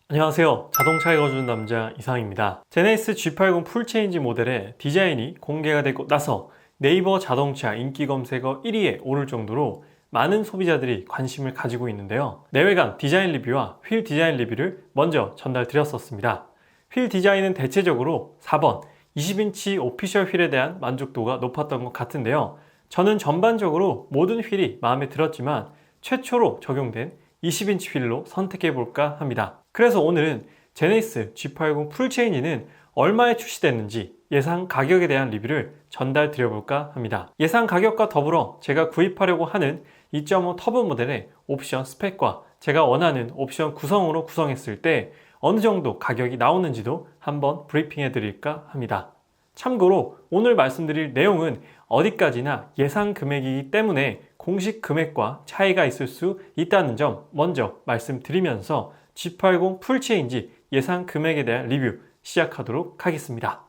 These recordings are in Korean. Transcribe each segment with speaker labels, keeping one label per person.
Speaker 1: 안녕하세요. 자동차에 거주는 남자 이상입니다. 제네시스 G80 풀체인지 모델의 디자인이 공개가 되고 나서 네이버 자동차 인기 검색어 1위에 오를 정도로 많은 소비자들이 관심을 가지고 있는데요. 내외관 디자인 리뷰와 휠 디자인 리뷰를 먼저 전달드렸었습니다. 휠 디자인은 대체적으로 4번 20인치 오피셜 휠에 대한 만족도가 높았던 것 같은데요. 저는 전반적으로 모든 휠이 마음에 들었지만 최초로 적용된 20인치 휠로 선택해볼까 합니다. 그래서 오늘은 제네시스 G80 풀체인지는 얼마에 출시됐는지 예상 가격에 대한 리뷰를 전달 드려볼까 합니다. 예상 가격과 더불어 제가 구입하려고 하는 2.5 터보 모델의 옵션 스펙과 제가 원하는 옵션 구성으로 구성했을 때 어느 정도 가격이 나오는지도 한번 브리핑해 드릴까 합니다. 참고로 오늘 말씀드릴 내용은 어디까지나 예상 금액이기 때문에 공식 금액과 차이가 있을 수 있다는 점 먼저 말씀드리면서 G80 풀체인지 예상 금액에 대한 리뷰 시작하도록 하겠습니다.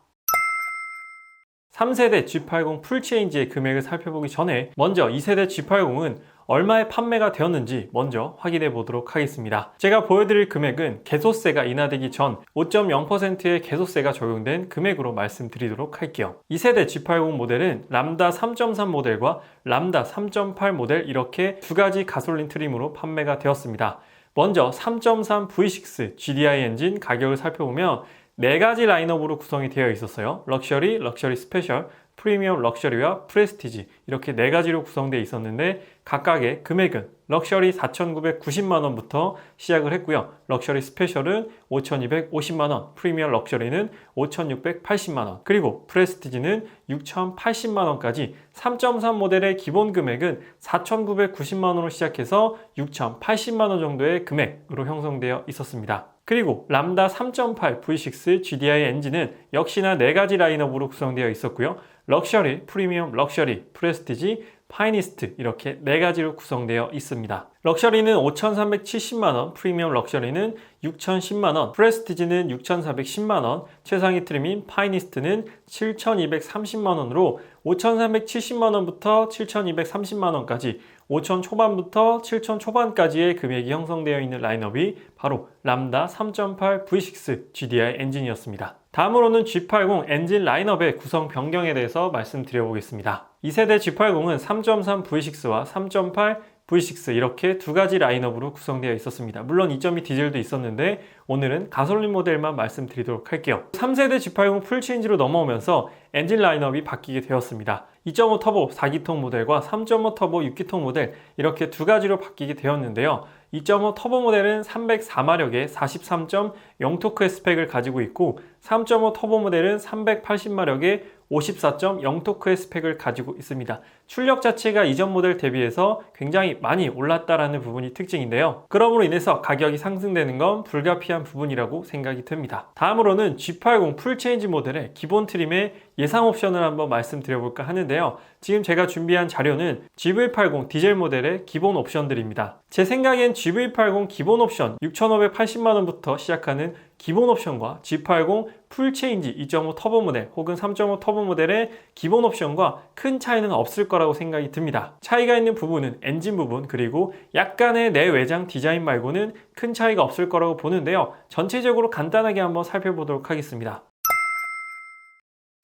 Speaker 1: 3세대 G80 풀체인지의 금액을 살펴보기 전에 먼저 2세대 G80은 얼마에 판매가 되었는지 먼저 확인해 보도록 하겠습니다. 제가 보여드릴 금액은 개소세가 인하되기 전 5.0%의 개소세가 적용된 금액으로 말씀드리도록 할게요. 2세대 G80 모델은 람다 3.3 모델과 람다 3.8 모델 이렇게 두 가지 가솔린 트림으로 판매가 되었습니다. 먼저 3.3 V6 GDI 엔진 가격을 살펴보면 4가지 라인업으로 구성이 되어 있었어요. 럭셔리, 럭셔리 스페셜, 프리미엄 럭셔리와 프레스티지 이렇게 4가지로 구성되어 있었는데 각각의 금액은 럭셔리 4,990만원부터 시작을 했고요. 럭셔리 스페셜은 5,250만원, 프리미엄 럭셔리는 5,680만원, 그리고 프레스티지는 6,080만원까지 3.3 모델의 기본 금액은 4,990만원으로 시작해서 6,080만원 정도의 금액으로 형성되어 있었습니다. 그리고 람다 3.8 V6 GDI 엔진은 역시나 4가지 라인업으로 구성되어 있었고요. 럭셔리, 프리미엄 럭셔리, 프레스티지, 파이니스트 이렇게 4가지로 구성되어 있습니다. 럭셔리는 5,370만원, 프리미엄 럭셔리는 6,010만원, 프레스티지는 6,410만원, 최상위 트림인 파이니스트는 7,230만원으로 5,370만원부터 7,230만원까지 5,000 초반부터 7,000 초반까지의 금액이 형성되어 있는 라인업이 바로 람다 3.8 V6 GDI 엔진이었습니다. 다음으로는 G80 엔진 라인업의 구성 변경에 대해서 말씀드려보겠습니다. 2세대 G80은 3.3 V6와 3.8 V6 이렇게 두 가지 라인업으로 구성되어 있었습니다. 물론 2.2 디젤도 있었는데 오늘은 가솔린 모델만 말씀드리도록 할게요. 3세대 G80 풀체인지로 넘어오면서 엔진 라인업이 바뀌게 되었습니다. 2.5 터보 4기통 모델과 3.5 터보 6기통 모델 이렇게 두 가지로 바뀌게 되었는데요. 2.5 터보 모델은 304마력의 43.0토크의 스펙을 가지고 있고 3.5 터보 모델은 380마력의 54.0토크의 스펙을 가지고 있습니다. 출력 자체가 이전 모델 대비해서 굉장히 많이 올랐다라는 부분이 특징인데요. 그럼으로 인해서 가격이 상승되는 건 불가피한 부분이라고 생각이 듭니다. 다음으로는 G80 풀체인지 모델의 기본 트림의 예상 옵션을 한번 말씀드려볼까 하는데요. 지금 제가 준비한 자료는 GV80 디젤 모델의 기본 옵션들입니다. 제 생각엔 GV80 기본 옵션 6,580만원부터 시작하는 기본 옵션과 G80 풀체인지 2.5 터보 모델 혹은 3.5 터보 모델의 기본 옵션과 큰 차이는 없을 거라고 생각이 듭니다. 차이가 있는 부분은 엔진 부분 그리고 약간의 내외장 디자인 말고는 큰 차이가 없을 거라고 보는데요. 전체적으로 간단하게 한번 살펴보도록 하겠습니다.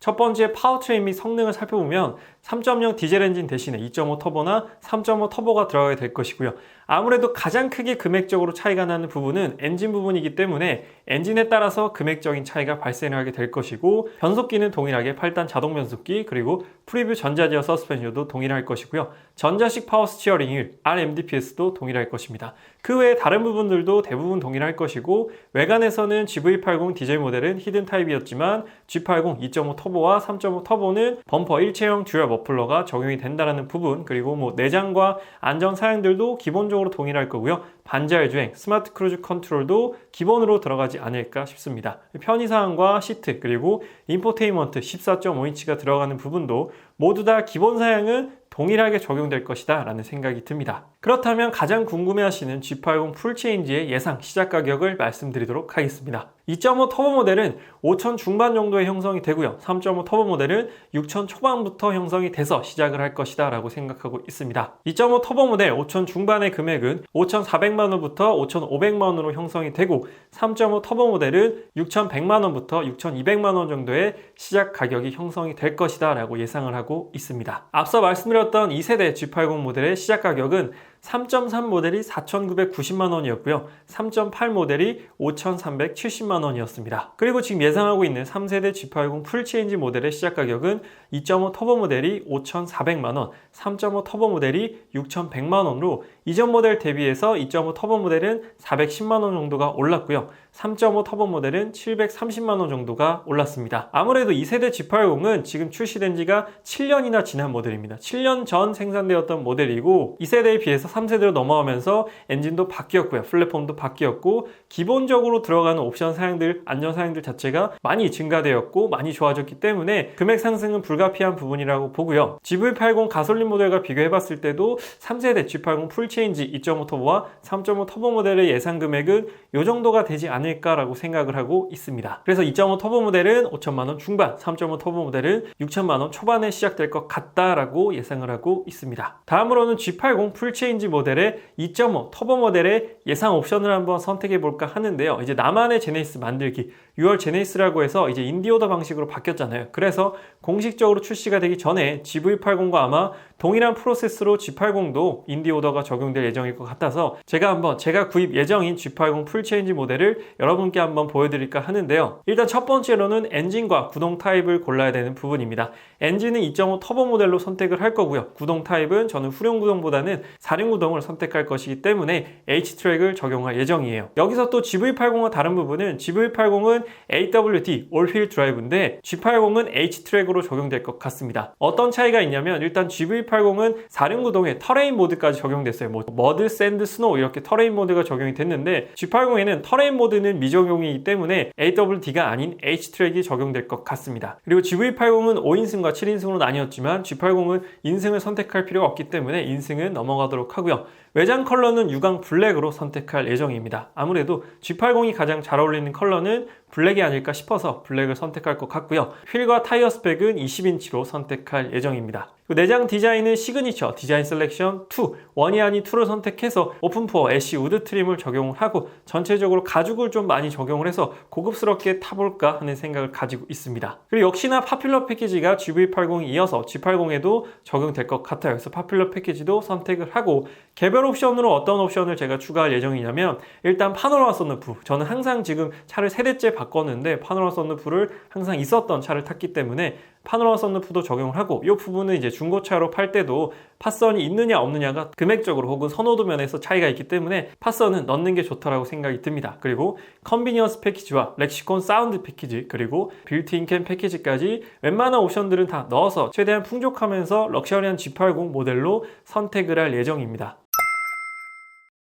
Speaker 1: 첫 번째 파워트레인 및 성능을 살펴보면 3.0 디젤 엔진 대신에 2.5 터보나 3.5 터보가 들어가게 될 것이고요. 아무래도 가장 크게 금액적으로 차이가 나는 부분은 엔진 부분이기 때문에 엔진에 따라서 금액적인 차이가 발생하게 될 것이고 변속기는 동일하게 8단 자동 변속기 그리고 프리뷰 전자제어 서스펜션도 동일할 것이고요. 전자식 파워 스티어링 휠 RMDPS도 동일할 것입니다. 그 외에 다른 부분들도 대부분 동일할 것이고 외관에서는 GV80 디젤 모델은 히든 타입이었지만 G80 2.5 터보와 3.5 터보는 범퍼 일체형 듀얼 머플러가 적용이 된다는 부분 그리고 내장과 안전 사양들도 기본적으로 동일할 거고요. 반자율 주행, 스마트 크루즈 컨트롤도 기본으로 들어가지 않을까 싶습니다. 편의사항과 시트 그리고 인포테인먼트 14.5인치가 들어가는 부분도 모두 다 기본 사양은 동일하게 적용될 것이다 라는 생각이 듭니다. 그렇다면 가장 궁금해하시는 G80 풀체인지의 예상 시작 가격을 말씀드리도록 하겠습니다. 2.5 터보 모델은 5천 중반 정도에 형성이 되고요. 3.5 터보 모델은 6천 초반부터 형성이 돼서 시작을 할 것이다 라고 생각하고 있습니다. 2.5 터보 모델 5천 중반의 금액은 5,400만 원부터 5,500만 원으로 형성이 되고 3.5 터보 모델은 6,100만 원부터 6,200만 원 정도의 시작 가격이 형성이 될 것이다 라고 예상을 하고 있습니다. 앞서 말씀드렸던 2세대 G80 모델의 시작 가격은 3.3 모델이 4,990만 원이었고요. 3.8 모델이 5,370만 원이었습니다. 그리고 지금 예상하고 있는 3세대 G80 풀체인지 모델의 시작 가격은 2.5 터보 모델이 5,400만 원, 3.5 터보 모델이 6,100만 원으로 이전 모델 대비해서 2.5 터보 모델은 410만 원 정도가 올랐고요. 3.5 터보 모델은 730만 원 정도가 올랐습니다. 아무래도 2세대 G80은 지금 출시된 지가 7년이나 지난 모델입니다. 7년 전 생산되었던 모델이고 2세대에 비해서 3세대로 넘어가면서 엔진도 바뀌었고요. 플랫폼도 바뀌었고 기본적으로 들어가는 옵션 사양들, 안전 사양들 자체가 많이 증가되었고 많이 좋아졌기 때문에 금액 상승은 불가피한 부분이라고 보고요. GV80 가솔린 모델과 비교해봤을 때도 3세대 G80 풀체인지 2.5 터보와 3.5 터보 모델의 예상 금액은 이 정도가 되지 않을까라고 생각을 하고 있습니다. 그래서 2.5 터보 모델은 5천만 원 중반, 3.5 터보 모델은 6천만 원 초반에 시작될 것 같다라고 예상을 하고 있습니다. 다음으로는 G80 풀체인지 모델의 2.5 터보 모델의 예상 옵션을 한번 선택해 볼까 하는데요. 이제 나만의 제네시스 만들기 6월 제네시스라고 해서 이제 인디오더 방식으로 바뀌었잖아요. 그래서 공식적으로 출시가 되기 전에 GV80과 아마 동일한 프로세스로 G80도 인디오더가 적용될 예정일 것 같아서 제가 구입 예정인 G80 풀체인지 모델을 여러분께 한번 보여드릴까 하는데요. 일단 첫 번째로는 엔진과 구동 타입을 골라야 되는 부분입니다. 엔진은 2.5 터보 모델로 선택을 할 거고요. 구동 타입은 저는 후륜 구동보다는 사륜 구동을 선택할 것이기 때문에 H-트랙을 적용할 예정이에요. 여기서 또 GV80과 다른 부분은 GV80은 AWD, 올휠 드라이브인데 G80은 H-트랙으로 적용될 것 같습니다. 어떤 차이가 있냐면 일단 GV80은 사륜 구동에 터레인 모드까지 적용됐어요. 머드, 샌드, 스노우 이렇게 터레인 모드가 적용이 됐는데 G80에는 터레인 모드는 미적용이기 때문에 AWD가 아닌 H-트랙이 적용될 것 같습니다. 그리고 GV80은 5인승과 7인승으로 나뉘었지만 G80은 인승을 선택할 필요가 없기 때문에 인승은 넘어가도록 하고요. 외장 컬러는 유광 블랙으로 선택할 예정입니다. 아무래도 G80이 가장 잘 어울리는 컬러는 블랙이 아닐까 싶어서 블랙을 선택할 것 같고요. 휠과 타이어 스펙은 20인치로 선택할 예정입니다. 내장 디자인은 시그니처 디자인 셀렉션 2, 원이 아닌 2를 선택해서 오픈포어 애쉬 우드 트림을 적용을 하고 전체적으로 가죽을 좀 많이 적용을 해서 고급스럽게 타볼까 하는 생각을 가지고 있습니다. 그리고 역시나 파퓰러 패키지가 GV80에 이어서 G80에도 적용될 것 같아요. 그래서 파퓰러 패키지도 선택을 하고 개별 옵션으로 어떤 옵션을 제가 추가할 예정이냐면 일단 파노라마 선루프, 저는 항상 지금 차를 세대째 바꿨는데 파노라마 선루프를 항상 있었던 차를 탔기 때문에 파노라마 선루프도 적용을 하고 이 부분은 이제 중고차로 팔 때도 팟선이 있느냐 없느냐가 금액적으로 혹은 선호도 면에서 차이가 있기 때문에 팟선은 넣는 게 좋다라고 생각이 듭니다. 그리고 컨비니언스 패키지와 렉시콘 사운드 패키지 그리고 빌트인 캠 패키지까지 웬만한 옵션들은 다 넣어서 최대한 풍족하면서 럭셔리한 G80 모델로 선택을 할 예정입니다.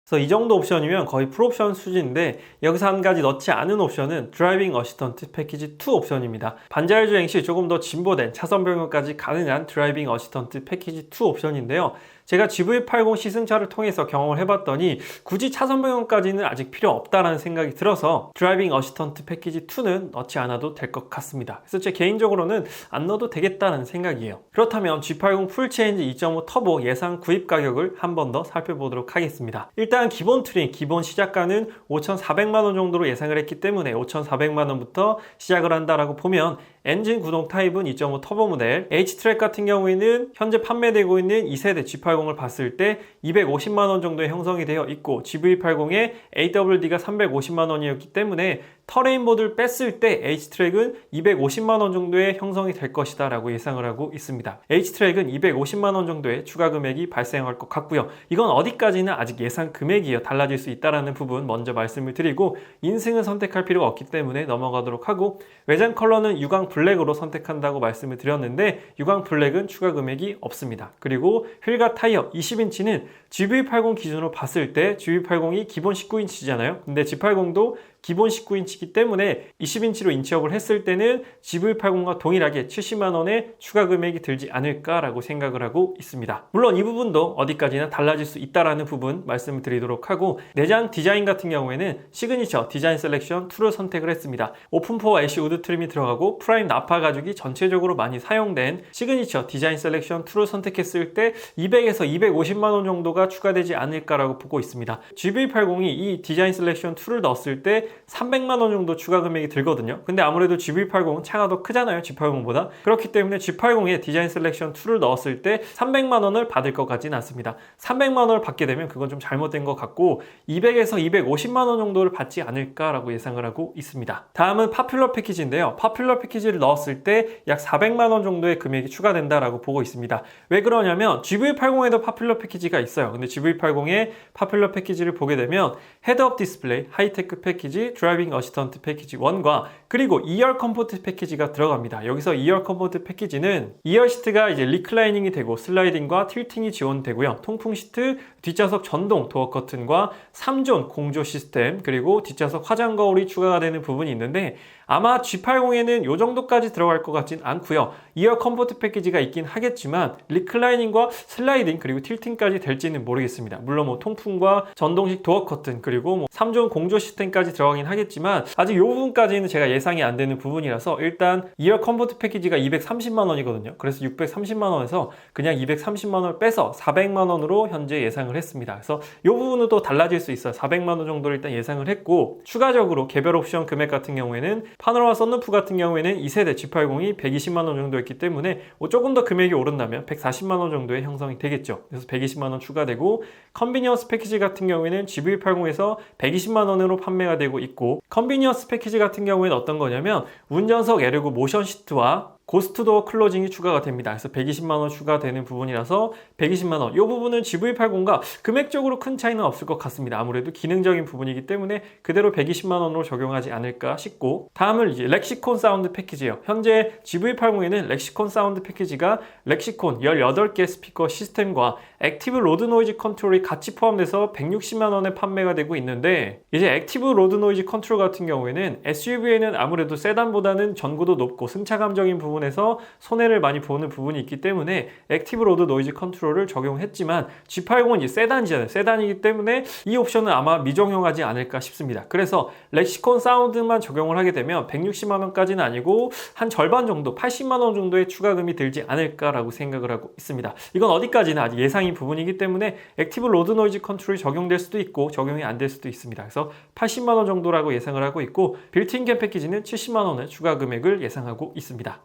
Speaker 1: 그래서 이 정도 옵션이면 거의 풀옵션 수준인데 여기서 한 가지 넣지 않은 옵션은 드라이빙 어시스턴트 패키지 2 옵션입니다. 반자율 주행 시 조금 더 진보된 차선 변경까지 가능한 드라이빙 어시스턴트 패키지 2 옵션인데요. 제가 GV80 시승차를 통해서 경험을 해봤더니 굳이 차선 변경까지는 아직 필요 없다라는 생각이 들어서 드라이빙 어시스턴트 패키지 2는 넣지 않아도 될 것 같습니다. 그래서 제 개인적으로는 안 넣어도 되겠다는 생각이에요. 그렇다면 G80 풀체인지 2.5 터보 예상 구입 가격을 한 번 더 살펴보도록 하겠습니다. 일단 기본 트림, 기본 시작가는 5,400만 원 정도로 예상을 했기 때문에 5,400만 원부터 시작을 한다라고 보면 엔진 구동 타입은 2.5 터보 모델, H-트랙 같은 경우에는 현재 판매되고 있는 2세대 G80을 봤을 때 250만 원 정도의 형성이 되어 있고 GV80의 AWD가 350만 원이었기 때문에 터레인 모드를 뺐을 때 H-트랙은 250만 원 정도의 형성이 될 것이다 라고 예상을 하고 있습니다. H-트랙은 250만 원 정도의 추가 금액이 발생할 것 같고요. 이건 어디까지나 아직 예상 금액이에요. 달라질 수 있다는 부분 먼저 말씀을 드리고 인승은 선택할 필요가 없기 때문에 넘어가도록 하고 외장 컬러는 유광 블랙으로 선택한다고 말씀을 드렸는데 유광 블랙은 추가 금액이 없습니다. 그리고 휠과 타이어 20인치는 GV80 기준으로 봤을 때 GV80이 기본 19인치잖아요. 근데 G80도 기본 19인치 20인치이기 때문에 20인치로 인치업을 했을 때는 GV80과 동일하게 70만 원의 추가 금액이 들지 않을까라고 생각을 하고 있습니다. 물론 이 부분도 어디까지나 달라질 수 있다라는 부분 말씀을 드리도록 하고, 내장 디자인 같은 경우에는 시그니처 디자인 셀렉션 2를 선택을 했습니다. 오픈4 애쉬 우드 트림이 들어가고 프라임 나파 가죽이 전체적으로 많이 사용된 시그니처 디자인 셀렉션 2를 선택했을 때 200에서 250만 원 정도가 추가되지 않을까라고 보고 있습니다. GV80이 이 디자인 셀렉션 2를 넣었을 때 300만 원 정도 추가 금액이 들거든요. 근데 아무래도 GV80은 차가 더 크잖아요, G80보다. 그렇기 때문에 G80에 디자인 셀렉션 2를 넣었을 때 300만 원을 받을 것 같지는 않습니다. 300만 원을 받게 되면 그건 좀 잘못된 것 같고 200에서 250만 원 정도를 받지 않을까라고 예상을 하고 있습니다. 다음은 파퓰러 패키지인데요. 파퓰러 패키지를 넣었을 때 약 400만 원 정도의 금액이 추가된다라고 보고 있습니다. 왜 그러냐면 GV80에도 파퓰러 패키지가 있어요. 근데 GV80의 파퓰러 패키지를 보게 되면 헤드업 디스플레이, 하이테크 패키지, 드라이빙 어시스턴트 패키지 1과 그리고 2열 컴포트 패키지가 들어갑니다. 여기서 2열 컴포트 패키지는 2열 시트가 이제 리클라이닝이 되고 슬라이딩과 틸팅이 지원되고요. 통풍 시트, 뒷좌석 전동 도어 커튼과 3존 공조 시스템, 그리고 뒷좌석 화장 거울이 추가가 되는 부분이 있는데 아마 G80에는 이 정도까지 들어갈 것 같진 않고요. 2열 컴포트 패키지가 있긴 하겠지만 리클라이닝과 슬라이딩 그리고 틸팅까지 될지는 모르겠습니다. 물론 뭐 통풍과 전동식 도어 커튼 그리고 뭐 3존 공조 시스템까지 들어가긴 하겠지만 아직 이 부분까지는 제가 예상이 안 되는 부분이라서 일단 2열 컴포트 패키지가 230만 원이거든요. 그래서 630만 원에서 그냥 230만 원을 빼서 400만 원으로 현재 예상을 했습니다. 그래서 이 부분은 또 달라질 수 있어요. 400만 원 정도를 일단 예상을 했고, 추가적으로 개별 옵션 금액 같은 경우에는 파노라마 썬루프 같은 경우에는 2세대 G80이 120만 원 정도였기 때문에 조금 더 금액이 오른다면 140만 원 정도의 형성이 되겠죠. 그래서 120만 원 추가되고, 컨비니언스 패키지 같은 경우에는 GV80에서 120만 원으로 판매가 되고 있고, 컨비니언스 패키지 같은 경우에는 어떤 거냐면 운전석 에르고 모션 시트와 고스트 도어 클로징이 추가가 됩니다. 그래서 120만 원 추가되는 부분이라서 120만 원. 이 부분은 GV80과 금액적으로 큰 차이는 없을 것 같습니다. 아무래도 기능적인 부분이기 때문에 그대로 120만 원으로 적용하지 않을까 싶고, 다음은 이제 렉시콘 사운드 패키지예요. 현재 GV80에는 렉시콘 사운드 패키지가 렉시콘 18개 스피커 시스템과 액티브 로드 노이즈 컨트롤이 같이 포함돼서 160만 원에 판매가 되고 있는데, 이제 액티브 로드 노이즈 컨트롤 같은 경우에는 SUV에는 아무래도 세단보다는 전고도 높고 승차감적인 부분에서 손해를 많이 보는 부분이 있기 때문에 액티브 로드 노이즈 컨트롤을 적용했지만 G80은 이제 세단이잖아요. 세단이기 때문에 이 옵션은 아마 미적용하지 않을까 싶습니다. 그래서 렉시콘 사운드만 적용을 하게 되면 160만 원까지는 아니고 한 절반 정도, 80만 원 정도의 추가금이 들지 않을까라고 생각을 하고 있습니다. 이건 어디까지나 아직 예상인 부분이기 때문에 액티브 로드 노이즈 컨트롤이 적용될 수도 있고 적용이 안 될 수도 있습니다. 그래서 80만 원 정도라고 예상을 하고 있고, 빌트인 캠 패키지는 70만 원의 추가 금액을 예상하고 있습니다.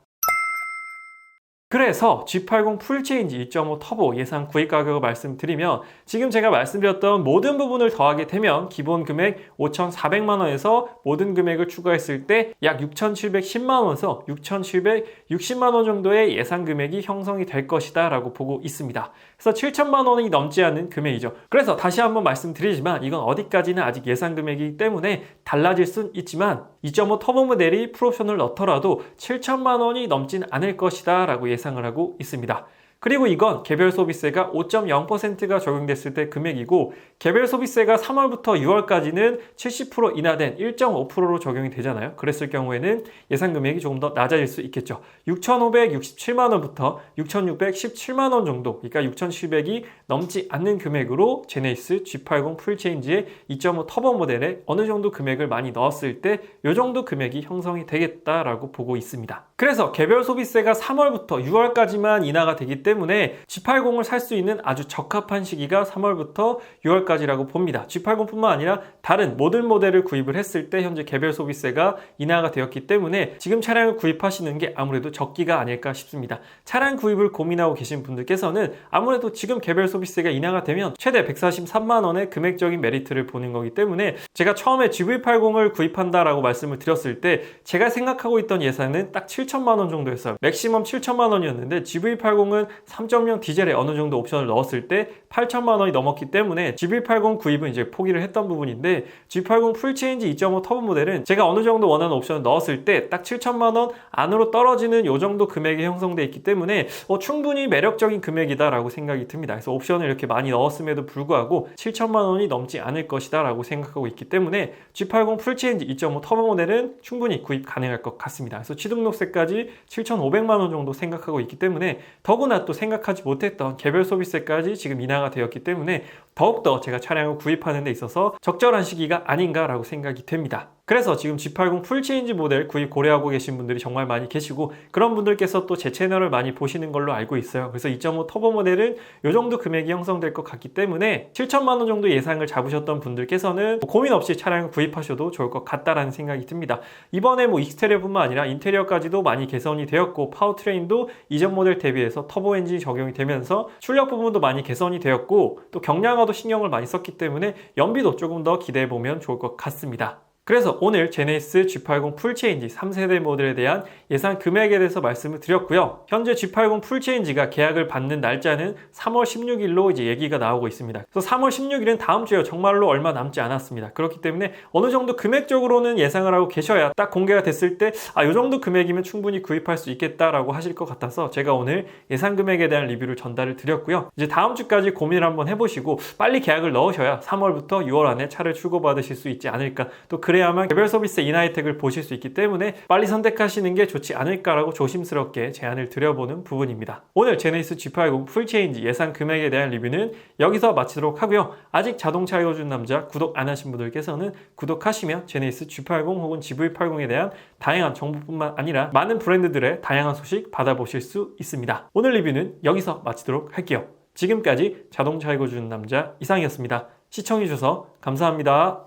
Speaker 1: 그래서 G80 풀체인지 2.5 터보 예상 구입 가격을 말씀드리면, 지금 제가 말씀드렸던 모든 부분을 더하게 되면 기본 금액 5,400만 원에서 모든 금액을 추가했을 때 약 6,710만 원에서 6,760만 원 정도의 예상 금액이 형성이 될 것이다 라고 보고 있습니다. 그래서 7천만 원이 넘지 않는 금액이죠. 그래서 다시 한번 말씀드리지만 이건 어디까지나 아직 예상 금액이기 때문에 달라질 순 있지만 2.5 터보 모델이 풀옵션을 넣더라도 7천만 원이 넘진 않을 것이다 라고 예상을 하고 있습니다. 그리고 이건 개별 소비세가 5.0%가 적용됐을 때 금액이고, 개별 소비세가 3월부터 6월까지는 70% 인하된 1.5%로 적용이 되잖아요. 그랬을 경우에는 예상 금액이 조금 더 낮아질 수 있겠죠. 6,567만 원부터 6,617만 원 정도, 그러니까 6,700이 넘지 않는 금액으로 제네시스 G80 풀체인지의 2.5 터보 모델에 어느 정도 금액을 많이 넣었을 때 이 정도 금액이 형성이 되겠다라고 보고 있습니다. 그래서 개별 소비세가 3월부터 6월까지만 인하가 되기 때문에 G80을 살 수 있는 아주 적합한 시기가 3월부터 6월까지라고 봅니다. G80뿐만 아니라 다른 모든 모델을 구입을 했을 때 현재 개별 소비세가 인하가 되었기 때문에 지금 차량을 구입하시는 게 아무래도 적기가 아닐까 싶습니다. 차량 구입을 고민하고 계신 분들께서는 아무래도 지금 개별 소비세가 인하가 되면 최대 143만 원의 금액적인 메리트를 보는 거기 때문에, 제가 처음에 GV80을 구입한다라고 말씀을 드렸을 때 제가 생각하고 있던 예산은 딱 7천만 원 정도였어요. 맥시멈 7천만 원이었는데 GV80은 3.0 디젤에 어느 정도 옵션을 넣었을 때 8천만 원이 넘었기 때문에 G180 구입은 이제 포기를 했던 부분인데, G80 풀체인지 2.5 터보 모델은 제가 어느 정도 원하는 옵션을 넣었을 때 딱 7천만 원 안으로 떨어지는 요 정도 금액이 형성되어 있기 때문에 충분히 매력적인 금액이다라고 생각이 듭니다. 그래서 옵션을 이렇게 많이 넣었음에도 불구하고 7천만 원이 넘지 않을 것이다 라고 생각하고 있기 때문에 G80 풀체인지 2.5 터보 모델은 충분히 구입 가능할 것 같습니다. 그래서 취등록세까지 7,500만 원 정도 생각하고 있기 때문에, 더구나 또 생각하지 못했던 개별 소비세까지 지금 인하가 되었기 때문에 더욱더 제가 차량을 구입하는 데 있어서 적절한 시기가 아닌가라고 생각이 됩니다. 그래서 지금 G80 풀체인지 모델 구입 고려하고 계신 분들이 정말 많이 계시고, 그런 분들께서 또 제 채널을 많이 보시는 걸로 알고 있어요. 그래서 2.5 터보 모델은 이 정도 금액이 형성될 것 같기 때문에 7천만 원 정도 예상을 잡으셨던 분들께서는 고민 없이 차량을 구입하셔도 좋을 것 같다라는 생각이 듭니다. 이번에 익스테리어뿐만 아니라 인테리어까지도 많이 개선이 되었고, 파워트레인도 이전 모델 대비해서 터보 엔진이 적용이 되면서 출력 부분도 많이 개선이 되었고, 또 경량화도 신경을 많이 썼기 때문에 연비도 조금 더 기대해 보면 좋을 것 같습니다. 그래서 오늘 제네시스 G80 풀체인지 3세대 모델에 대한 예상 금액에 대해서 말씀을 드렸고요. 현재 G80 풀체인지가 계약을 받는 날짜는 3월 16일로 이제 얘기가 나오고 있습니다. 그래서 3월 16일은 다음 주에 정말로 얼마 남지 않았습니다. 그렇기 때문에 어느 정도 금액적으로는 예상을 하고 계셔야 딱 공개가 됐을 때 이 정도 금액이면 충분히 구입할 수 있겠다라고 하실 것 같아서 제가 오늘 예상 금액에 대한 리뷰를 전달을 드렸고요. 이제 다음 주까지 고민을 한번 해보시고 빨리 계약을 넣으셔야 3월부터 6월 안에 차를 출고받으실 수 있지 않을까, 또 그래야만 개별 서비스 인하 혜택을 보실 수 있기 때문에 빨리 선택하시는 게 좋지 않을까라고 조심스럽게 제안을 드려보는 부분입니다. 오늘 제네시스 G80 풀체인지 예상 금액에 대한 리뷰는 여기서 마치도록 하고요. 아직 자동차 읽어준 남자 구독 안 하신 분들께서는 구독하시면 제네시스 G80 혹은 GV80에 대한 다양한 정보뿐만 아니라 많은 브랜드들의 다양한 소식 받아보실 수 있습니다. 오늘 리뷰는 여기서 마치도록 할게요. 지금까지 자동차 읽어주는 남자 이상이었습니다. 시청해주셔서 감사합니다.